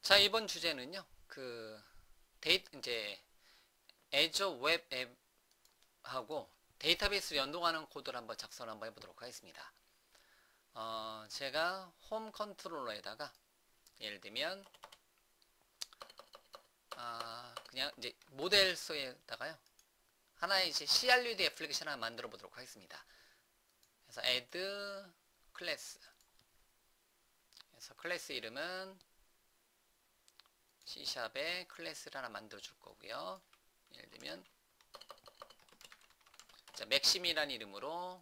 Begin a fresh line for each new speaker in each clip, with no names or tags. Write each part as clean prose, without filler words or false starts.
자, 이번 주제는요. 이제 애저 웹 앱하고 데이터베이스 연동하는 코드를 한번 작성을 한번 해보도록 하겠습니다. 제가 홈 컨트롤러에다가 예를 들면 그냥 이제 모델소에다가요. 하나의 이제 CRUD 애플리케이션 하나 만들어 보도록 하겠습니다. 그래서 add class. 그래서 클래스 이름은 C샵에 클래스를 하나 만들어 줄 거고요. 예를 들면 자, 맥심이라는 이름으로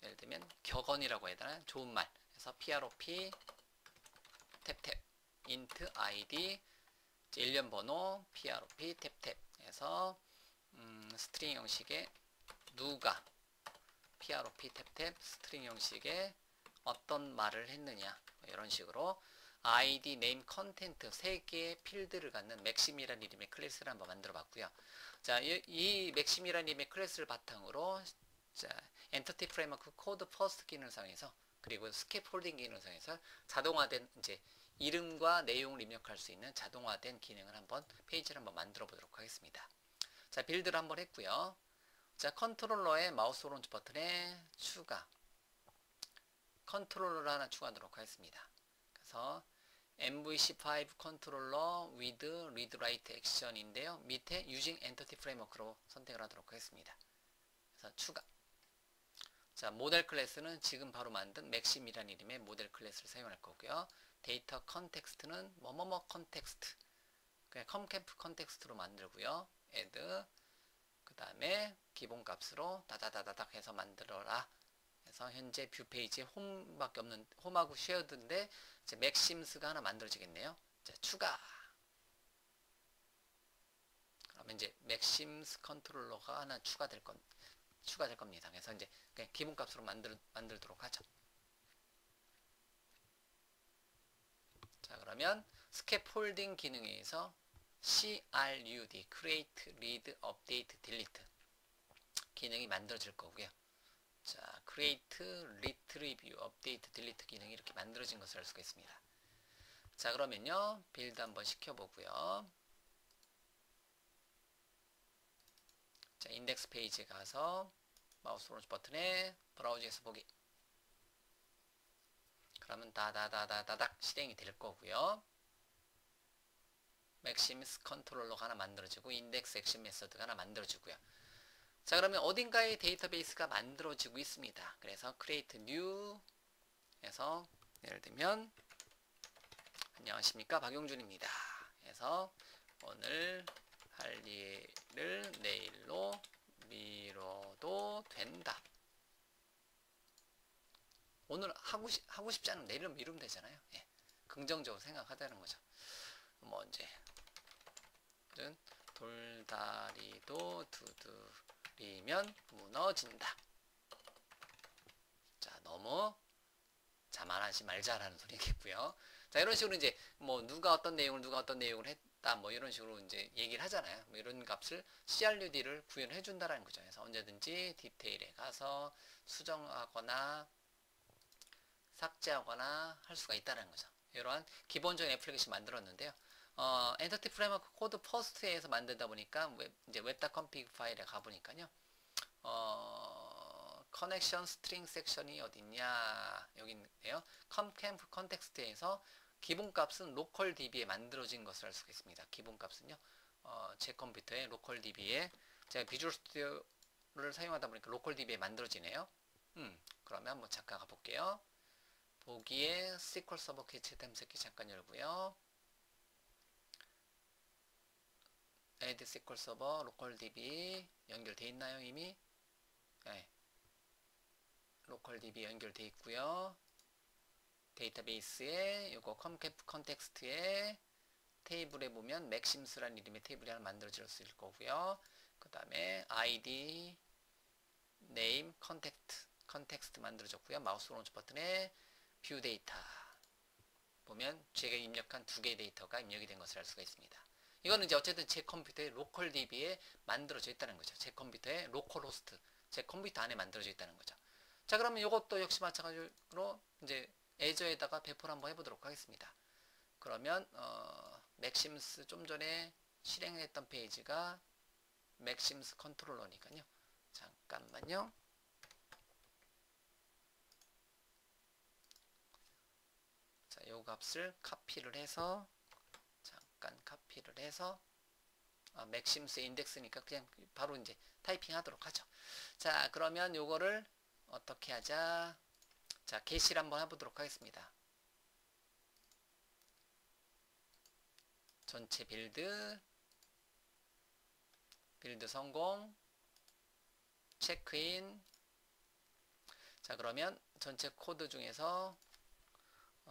예를 들면 격언이라고 해야 되나? 좋은 말. 그래서 prop 탭탭 int id 일련 번호 prop 탭탭 해서 스트링 형식의 누가 prop 탭탭 스트링 형식의 어떤 말을 했느냐 이런 식으로 id, name, content 세 개의 필드를 갖는 맥심이라는 이름의 클래스를 한번 만들어 봤고요. 자, 이 맥심이라는 이름의 클래스를 바탕으로 자, 엔터티 프레임워크 코드 퍼스트 기능상에서 그리고 스캡폴딩 기능상에서 자동화된 이제 이름과 내용을 입력할 수 있는 자동화된 기능을 한번 페이지를 한번 만들어 보도록 하겠습니다. 자, 빌드를 한번 했고요. 자, 컨트롤러의 마우스 오른쪽 버튼에 추가 컨트롤러를 하나 추가하도록 하겠습니다. 그래서 MVC5 컨트롤러 with read write action인데요. 밑에 using entity framework로 선택을 하도록 하겠습니다. 그래서 추가. 자, 모델 클래스는 지금 바로 만든 맥심이라는 이름의 모델 클래스를 사용할 거고요. 데이터 컨텍스트는 뭐뭐뭐 컨텍스트. 그냥 컴캠프 컨텍스트로 만들고요. add 그 다음에 기본 값으로 다다다다닥 해서 만들어라. 그래서 현재 뷰 페이지에 홈밖에 없는 홈하고 쉐어드인데 이제 맥심스가 하나 만들어지겠네요. 자, 추가. 그러면 이제 맥심스 컨트롤러가 하나 추가될 겁니다. 그래서 이제 그냥 기본 값으로 만들도록 하죠. 자, 그러면 스캡폴딩 기능에 의해서 CRUD Create, Read, Update, Delete 기능이 만들어질 거고요. 자, Create, Retrieve, Update, Delete 기능이 이렇게 만들어진 것을 알 수가 있습니다. 자, 그러면요 빌드 한번 시켜보고요. 자, 인덱스 페이지에 가서 마우스 오른쪽 버튼에 브라우저에서 보기. 그러면 다다다다다닥 실행이 될 거고요. 맥시미스 컨트롤러가 하나 만들어지고 인덱스 액션 메서드가 하나 만들어지고요. 자, 그러면 어딘가에 데이터베이스가 만들어지고 있습니다. 그래서 create new 해서 예를 들면 안녕하십니까 박용준입니다. 해서 오늘 할 일을 내일로 미뤄도 된다. 오늘 하고 싶지 않으면 내일로 미루면 되잖아요. 예. 긍정적으로 생각하자는 거죠. 뭐 이제 돌다리도 두드리면 무너진다. 자, 너무 자만하지 말자라는 소리겠고요. 자, 이런 식으로 이제 뭐 누가 어떤 내용을 했다 뭐 이런 식으로 이제 얘기를 하잖아요. 뭐 이런 값을 CRUD를 구현해 준다라는 거죠. 그래서 언제든지 디테일에 가서 수정하거나 삭제하거나 할 수가 있다는 거죠. 이러한 기본적인 애플리케이션 만들었는데요. 엔터티 프레임워크 코드 퍼스트에서 만들다 보니까 이제 웹.config 파일에 가보니까요. 커넥션 스트링 섹션이 어딨냐 여기 있네요. 컴캠프 컨텍스트에서 기본값은 로컬 DB에 만들어진 것을 알 수가 있습니다. 기본값은요. 제 컴퓨터에 로컬 DB에 제가 비주얼 스튜디오를 사용하다 보니까 로컬 DB에 만들어지네요. 그러면 한번 잠깐 가볼게요. 보기에 SQL 서버 개체 탐색기 잠깐 열고요. add SQL 서버 로컬 DB 연결돼 있나요 이미? 네. 로컬 DB 연결돼 있고요. 데이터베이스에 요거 컴캠프 컨텍스트에 테이블에 보면 맥심스라는 이름의 테이블이 하나 만들어질 수 있을 거고요. 그 다음에 ID, name, 컨텍스트 만들어졌고요. 마우스 오른쪽 버튼에 뷰 데이터 보면 제가 입력한 두 개의 데이터가 입력이 된 것을 알 수가 있습니다. 이거는 이제 어쨌든 제 컴퓨터의 로컬 DB에 만들어져 있다는 거죠. 제 컴퓨터의 로컬 호스트, 제 컴퓨터 안에 만들어져 있다는 거죠. 자, 그러면 이것도 역시 마찬가지로 이제 애저에다가 배포를 한번 해보도록 하겠습니다. 그러면 맥시무스 좀 전에 실행했던 페이지가 맥시무스 컨트롤러니까요. 잠깐만요. 자, 요 값을 카피를 해서 잠깐 카피를 해서 맥시무스 인덱스니까 그냥 바로 이제 타이핑 하도록 하죠. 자, 그러면 요거를 어떻게 하자. 자, 게시를 한번 해보도록 하겠습니다. 전체 빌드 성공, 체크인. 자, 그러면 전체 코드 중에서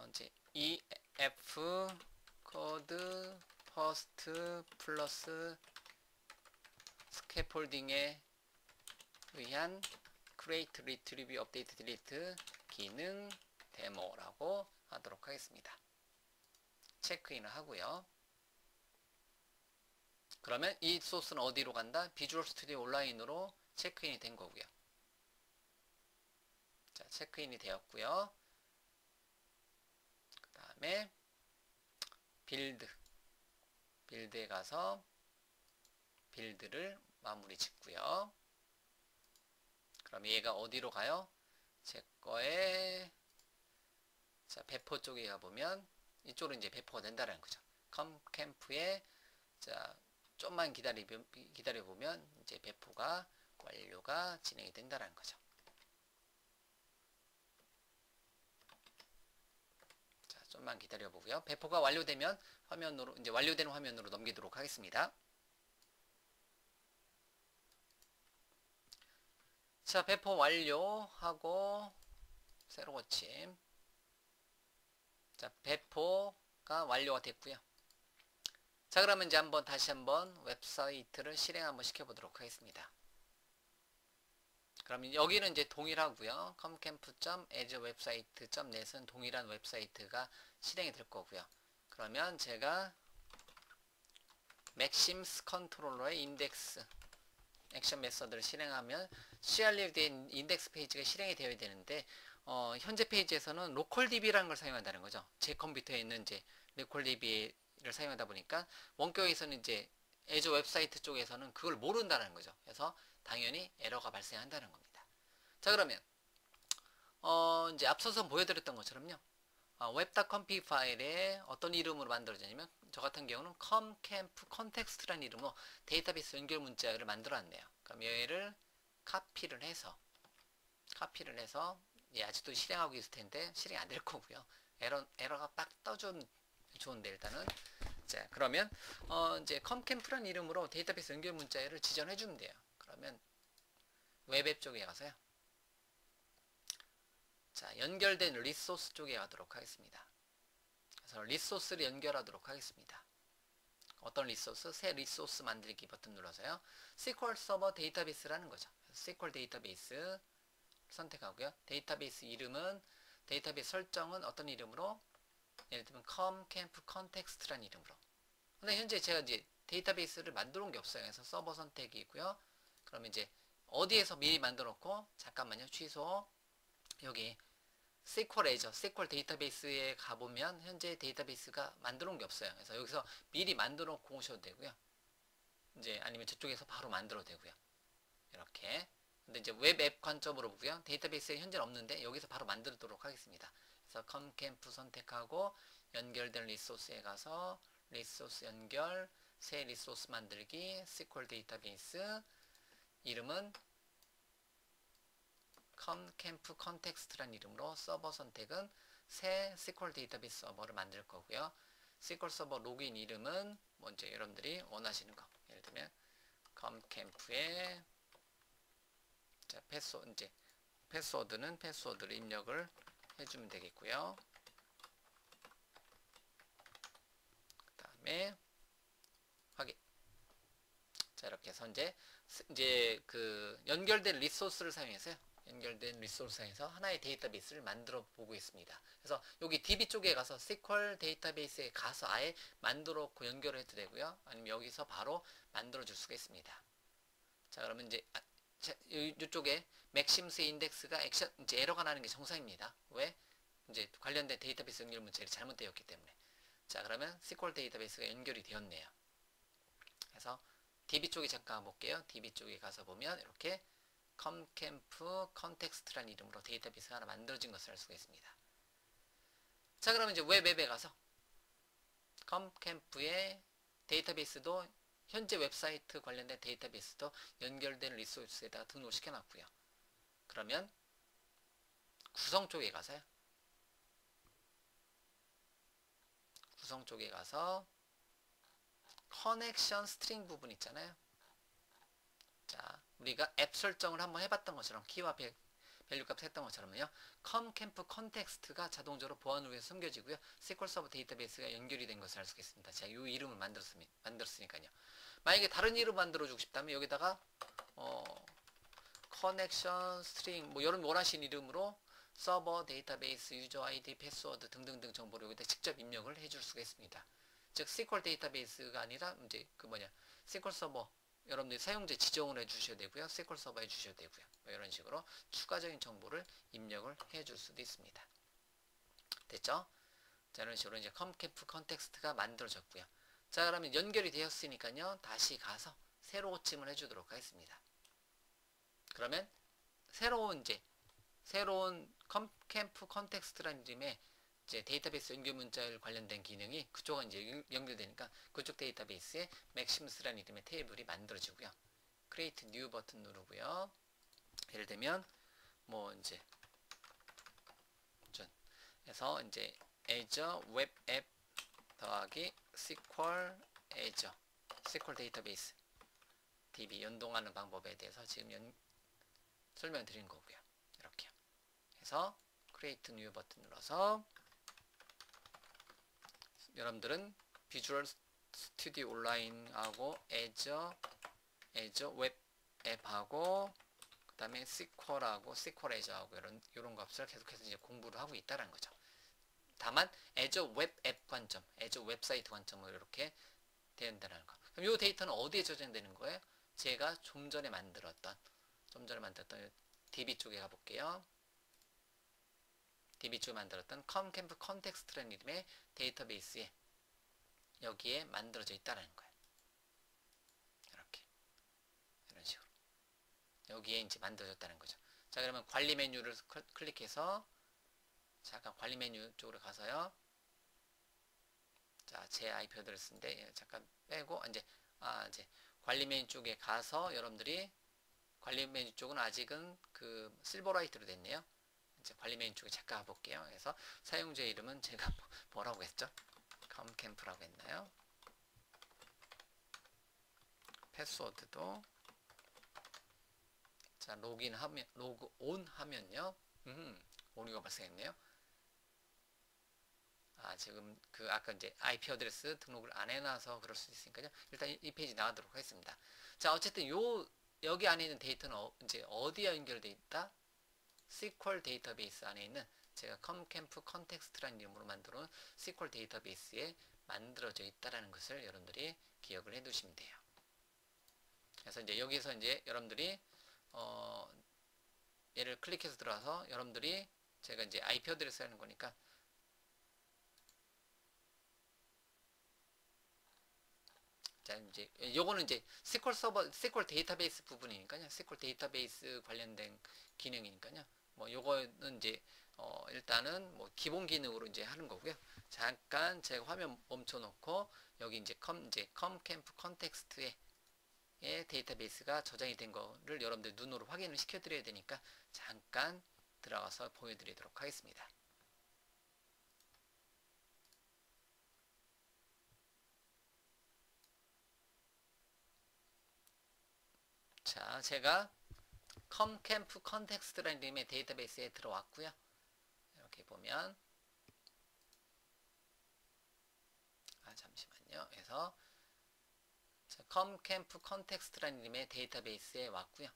이제 EF 코드 퍼스트 플러스 스캐폴딩에 의한 create, retrieve, update, delete 기능 데모라고 하도록 하겠습니다. 체크인을 하고요. 그러면 이 소스는 어디로 간다? 비주얼 스튜디오 온라인으로 체크인이 된 거고요. 자, 체크인이 되었고요. 그 다음에 빌드에 가서 빌드를 마무리 짓고요. 그럼 얘가 어디로 가요? 제 거에 자, 배포 쪽에 가보면 이쪽으로 이제 배포가 된다는 거죠. 컴캠프에 자, 좀만 기다려보면 이제 배포가 완료가 진행이 된다는 거죠. 자, 좀만 기다려보고요. 배포가 완료되면 화면으로 이제 완료된 화면으로 넘기도록 하겠습니다. 자, 배포 완료하고 새로 고침. 자, 배포가 완료가 됐고요. 자, 그러면 이제 다시 한번 웹사이트를 실행 한번 시켜보도록 하겠습니다. 그러면 여기는 이제 동일하고요. comcamp.azureWebsite.net은 동일한 웹사이트가 실행이 될 거고요. 그러면 제가 맥시무스 컨트롤러의 인덱스 액션 메서드를 실행하면 CR리에 된 인덱스 페이지가 실행이 되어야 되는데 현재 페이지에서는 로컬DB라는 걸 사용한다는 거죠. 제 컴퓨터에 있는 이제 로컬DB를 사용하다 보니까 원격에서는 이제 애저 웹사이트 쪽에서는 그걸 모른다는 거죠. 그래서 당연히 에러가 발생한다는 겁니다. 자, 그러면 이제 앞서서 보여드렸던 것처럼요. web.config 파일에 어떤 이름으로 만들어지냐면 저 같은 경우는 comcamp context라는 이름으로 데이터베이스 연결 문자를 만들어놨네요. 그럼 얘를 카피를 해서 아직도 실행하고 있을 텐데 실행이 안 될 거고요. 에러가 딱 떠주면 좋은데 일단은 자, 그러면 이제 comcamp라는 이름으로 데이터베이스 연결 문자를 지정해 주면 돼요. 그러면 웹앱 쪽에 가서요. 자, 연결된 리소스 쪽에 가도록 하겠습니다. 그래서 리소스를 연결하도록 하겠습니다. 어떤 리소스? 새 리소스 만들기 버튼 눌러서요. SQL 서버 데이터베이스라는 거죠. SQL 데이터베이스 선택하고요. 데이터베이스 이름은 데이터베이스 설정은 어떤 이름으로? 예를 들면 comcamp context라는 이름으로. 근데 현재 제가 이제 데이터베이스를 만들어 놓은 게 없어요. 그래서 서버 선택이고요. 그러면 이제 어디에서 미리 만들어 놓고 잠깐만요. 취소. 여기 SQL 애저, SQL 데이터베이스에 가보면 현재 데이터베이스가 만들어 놓은 게 없어요. 그래서 여기서 미리 만들어 놓고 오셔도 되고요. 이제 아니면 저쪽에서 바로 만들어도 되고요. 이렇게. 근데 이제 웹앱 관점으로 보고요. 데이터베이스에 현재는 없는데 여기서 바로 만들도록 하겠습니다. 그래서 comcamp 선택하고 연결된 리소스에 가서 리소스 연결, 새 리소스 만들기, SQL 데이터베이스 이름은 comcamp context라는 이름으로 서버 선택은 새 SQL 데이터베이스 서버를 만들 거고요. SQL 서버 로그인 이름은 먼저 여러분들이 원하시는 거. 예를 들면 comcamp의 자, 패스워드는 패스워드를 입력을 해주면 되겠고요. 그 다음에 확인. 자, 이렇게 해서 이제 그 연결된 리소스를 사용해서요. 연결된 리소스에서 하나의 데이터베이스를 만들어 보고 있습니다. 그래서 여기 DB 쪽에 가서 SQL 데이터베이스에 가서 아예 만들어 놓고 연결을 해도 되고요. 아니면 여기서 바로 만들어 줄 수가 있습니다. 자, 그러면 이제 이쪽에 맥시무스 인덱스가 이제 에러가 나는 게 정상입니다. 왜? 이제 관련된 데이터베이스 연결 문자가 잘못되었기 때문에. 자, 그러면 SQL 데이터베이스가 연결이 되었네요. 그래서 DB 쪽에 잠깐 가볼게요. DB 쪽에 가서 보면 이렇게 컴캠프 컨텍스트라는 이름으로 데이터베이스가 하나 만들어진 것을 알 수가 있습니다. 자, 그러면 이제 웹 앱에 가서 컴캠프의 데이터베이스도 현재 웹사이트 관련된 데이터베이스도 연결된 리소스에다가 등록을 시켜놨고요. 그러면 구성 쪽에 가서요. 구성 쪽에 가서 커넥션 스트링 부분 있잖아요. 자, 우리가 앱 설정을 한번 해봤던 것처럼 키와 밸류 값 했던 것처럼요. 컴캠프 컨텍스트가 자동적으로 보안을 위해서 숨겨지고요. SQL 서버 데이터베이스가 연결이 된 것을 알 수 있습니다. 제가 이 이름을 만들었으니까요. 만약에 다른 이름 만들어주고 싶다면 여기다가 커넥션 스트링 뭐 여러분 원하시는 이름으로 서버 데이터베이스 유저 아이디 패스워드 등등등 정보를 여기다 직접 입력을 해줄 수가 있습니다. 즉 SQL 데이터베이스가 아니라 이제 SQL 서버 여러분들이 사용자 지정을 해주셔야 되고요. SQL 서버 해주셔야 되고요. 뭐 이런 식으로 추가적인 정보를 입력을 해줄 수도 있습니다. 됐죠? 자, 이런 식으로 이제 컴캠프 컨텍스트가 만들어졌고요. 자, 그러면 연결이 되었으니까요. 다시 가서 새로 호칭을 해주도록 하겠습니다. 그러면 새로운 컴캠프 컨텍스트라는 이름의 이제 데이터베이스 연결 문자를 관련된 기능이 그쪽은 이제 연결되니까 그쪽 데이터베이스에 맥시무스라는 이름의 테이블이 만들어지고요. Create New 버튼 누르고요. 예를 들면 뭐 이제 해서 이제 Azure Web App 더하기 SQL Azure SQL 데이터베이스 DB 연동하는 방법에 대해서 지금 설명드린 거고요. 이렇게요. 해서 Create New 버튼 눌러서 여러분들은 비주얼 스튜디오 온라인하고 Azure 웹 앱하고 그 다음에 SQL하고 SQL Azure하고 이런 값을 계속해서 이제 공부를 하고 있다는 거죠. 다만 Azure 웹 앱 관점, Azure 웹사이트 관점으로 이렇게 된다는 거. 그럼 이 데이터는 어디에 저장되는 거예요? 제가 좀 전에 만들었던 DB 쪽에 가볼게요. DB 쪽에 만들었던 컴캠프 컨텍스트라는 이름의 데이터베이스에 여기에 만들어져 있다는 거예요. 이렇게 이런 식으로 여기에 이제 만들어졌다는 거죠. 자, 그러면 관리 메뉴를 클릭해서 잠깐 관리 메뉴 쪽으로 가서요. 자, 제 IP 어드레스인데 잠깐 빼고 이제 관리 메뉴 쪽에 가서 여러분들이 관리 메뉴 쪽은 아직은 그 실버라이트로 됐네요. 이제 관리 메뉴 쪽에 잠깐 가볼게요. 그래서 사용자 이름은 제가 뭐라고 했죠? 컴캠프라고 했나요? 패스워드도 자 로그온 하면요. 오류가 발생했네요. 지금 아까 이제 IP 어드레스 등록을 안 해놔서 그럴 수 있으니까요. 일단 이 페이지 나가도록 하겠습니다. 자, 어쨌든 여기 안에 있는 데이터는 이제 어디에 연결되어 있다? SQL 데이터베이스 안에 있는 제가 컴캠프 컨텍스트라는 이름으로 만들어놓은 SQL 데이터베이스에 만들어져 있다라는 것을 여러분들이 기억을 해 두시면 돼요. 그래서 이제 여기서 이제 여러분들이 얘를 클릭해서 들어와서 여러분들이 제가 이제 IP 어드레스 하는 거니까 자, 이제 요거는 이제 SQL 데이터베이스 부분이니까요. SQL 데이터베이스 관련된 기능이니까요. 뭐 요거는 이제 일단은 뭐 기본 기능으로 이제 하는 거고요. 잠깐 제가 화면 멈춰 놓고 여기 이제 컴캠프 컨텍스트에 데이터베이스가 저장이 된 거를 여러분들 눈으로 확인을 시켜 드려야 되니까 잠깐 들어가서 보여 드리도록 하겠습니다. 자, 제가 컴캠프 컨텍스트라는 이름의 데이터베이스에 들어왔고요. 이렇게 보면 잠시만요. 그래서 컴캠프 컨텍스트라는 이름의 데이터베이스에 왔고요.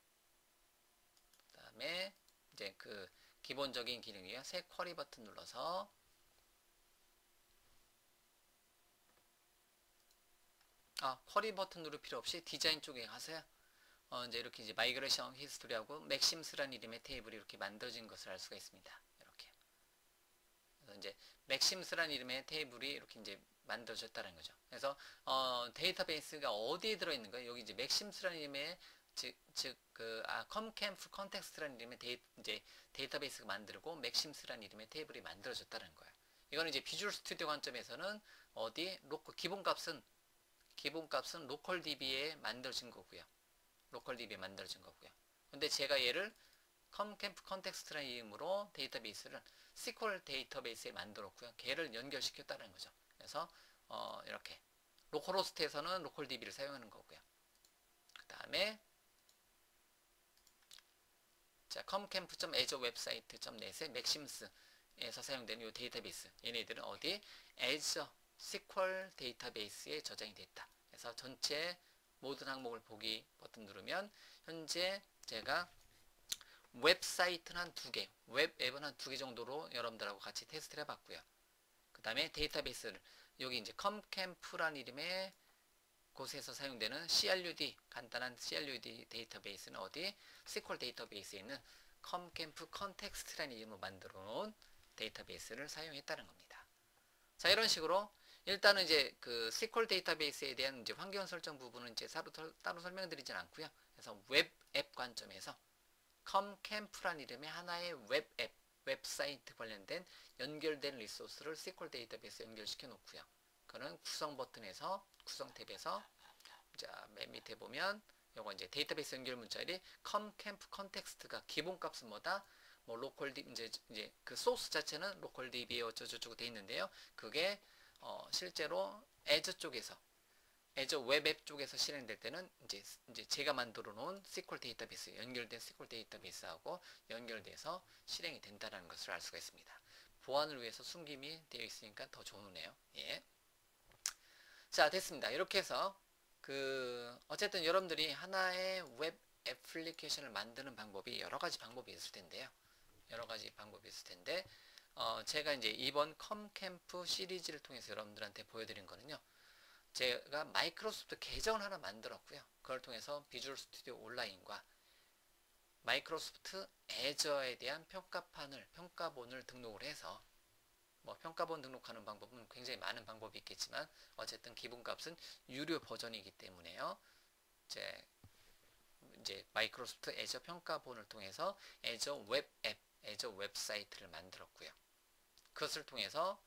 그 다음에 이제 그 기본적인 기능이에요. 새 쿼리 버튼 눌러서 쿼리 버튼 누를 필요 없이 디자인 쪽에 가서요. 이제 이렇게 이제 마이그레이션 히스토리하고 맥시무스라는 이름의 테이블이 이렇게 만들어진 것을 알 수가 있습니다. 이렇게. 그래서 이제 맥시무스라는 이름의 테이블이 이렇게 이제 만들어졌다는 거죠. 그래서 데이터베이스가 어디에 들어있는 거예요? 여기 이제 맥심스라는 이름의 컴캠프 컨텍스트라는 이름의 이제 데이터베이스가 만들고 맥심스라는 이름의 테이블이 만들어졌다는 거예요. 이거는 이제 비주얼 스튜디오 관점에서는 어디 기본값은 로컬 DB에 만들어진 거고요. 로컬 DB에 만들어진 거고요. 근데 제가 얘를 컴캠프 컨텍스트라는 이름으로 데이터베이스를 SQL 데이터베이스에 만들었고요. 걔를 연결시켰다는 거죠. 그래서 이렇게 로컬호스트에서는 로컬 DB를 사용하는 거고요. 그 다음에 자, comcamp.azureWebsite.net의 맥심스에서 사용되는 이 데이터베이스, 얘네들은 어디? Azure SQL 데이터베이스에 저장이 됐다. 그래서 전체 모든 항목을 보기 버튼 누르면 현재 제가 웹사이트는 한 2개, 웹앱은 한 2개 정도로 여러분들하고 같이 테스트를 해봤고요. 그 다음에 데이터베이스를 여기 이제 comcamp라는 이름의 곳에서 사용되는 CRUD, 간단한 CRUD 데이터베이스는 어디? SQL 데이터베이스에 있는 comcamp context라는 이름으로 만들어 놓은 데이터베이스를 사용했다는 겁니다. 자, 이런 식으로 일단은 이제 그 SQL 데이터베이스에 대한 이제 환경 설정 부분은 이제 따로 설명드리진 않고요. 그래서 웹앱 관점에서 comcamp라는 이름의 하나의 웹앱, 웹사이트 관련된 연결된 리소스를 SQL 데이터베이스에 연결시켜 놓고요. 그거는 구성 버튼에서 구성 탭에서 자, 맨 밑에 보면 요거 이제 데이터베이스 연결 문자열이 comcamp context가 기본값은 뭐다? 뭐 로컬 DB 이제 그 소스 자체는 로컬 DB에 어쩌고저쩌고 돼 있는데요. 그게 실제로 Azure 쪽에서 Azure 웹앱 쪽에서 실행될 때는 이제 제가 만들어 놓은 SQL 데이터베이스, 연결된 SQL 데이터베이스하고 연결돼서 실행이 된다는 것을 알 수가 있습니다. 보안을 위해서 숨김이 되어 있으니까 더 좋으네요. 예. 자, 됐습니다. 이렇게 해서 어쨌든 여러분들이 하나의 웹 애플리케이션을 만드는 방법이 여러 가지 방법이 있을 텐데요. 여러 가지 방법이 있을 텐데, 제가 이제 이번 컴캠프 시리즈를 통해서 여러분들한테 보여드린 거는요. 제가 마이크로소프트 계정을 하나 만들었고요. 그걸 통해서 비주얼 스튜디오 온라인과 마이크로소프트 애저에 대한 평가본을 등록을 해서 뭐 평가본 등록하는 방법은 굉장히 많은 방법이 있겠지만 어쨌든 기본값은 유료 버전이기 때문에요. 이제 마이크로소프트 애저 평가본을 통해서 애저 웹앱, 애저 웹사이트를 만들었고요. 그것을 통해서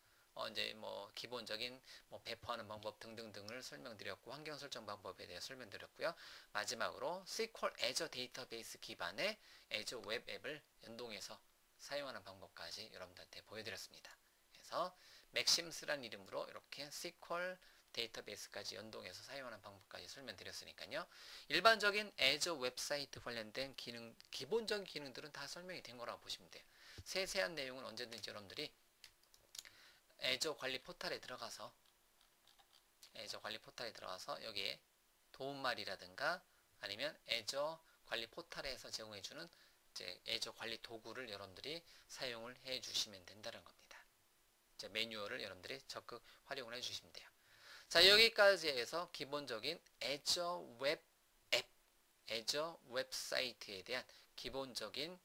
이제 뭐 기본적인 뭐 배포하는 방법 등등등을 설명드렸고 환경 설정 방법에 대해 설명드렸고요. 마지막으로 SQL 애저 데이터베이스 기반의 애저 웹앱을 연동해서 사용하는 방법까지 여러분들한테 보여드렸습니다. 그래서 맥심스란 이름으로 이렇게 SQL 데이터베이스까지 연동해서 사용하는 방법까지 설명드렸으니까요. 일반적인 애저 웹사이트 관련된 기본적인 기능들은 다 설명이 된 거라고 보시면 돼요. 세세한 내용은 언제든지 여러분들이 애저 관리 포탈에 들어가서 여기에 도움말이라든가 아니면 애저 관리 포탈에서 제공해주는 애저 관리 도구를 여러분들이 사용을 해 주시면 된다는 겁니다. 매뉴얼을 여러분들이 적극 활용을 해 주시면 돼요. 자, 여기까지 해서 기본적인 애저 웹 앱, 애저 웹사이트에 대한 기본적인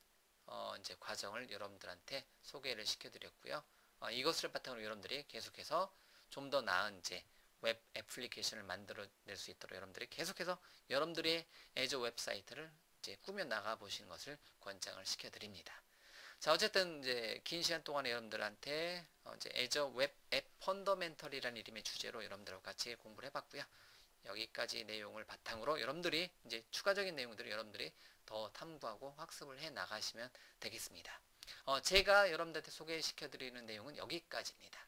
이제 과정을 여러분들한테 소개를 시켜드렸고요. 이것을 바탕으로 여러분들이 계속해서 좀 더 나은 웹 애플리케이션을 만들어낼 수 있도록 여러분들이 계속해서 여러분들의 애저 웹사이트를 꾸며 나가 보시는 것을 권장을 시켜드립니다. 자, 어쨌든 이제 긴 시간 동안에 여러분들한테 애저 웹앱 펀더멘털이라는 이름의 주제로 여러분들하고 같이 공부를 해봤고요. 여기까지 내용을 바탕으로 여러분들이 이제 추가적인 내용들을 여러분들이 더 탐구하고 학습을 해 나가시면 되겠습니다. 제가 여러분들한테 소개시켜 드리는 내용은 여기까지입니다.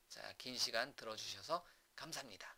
자, 긴 시간 들어주셔서 감사합니다.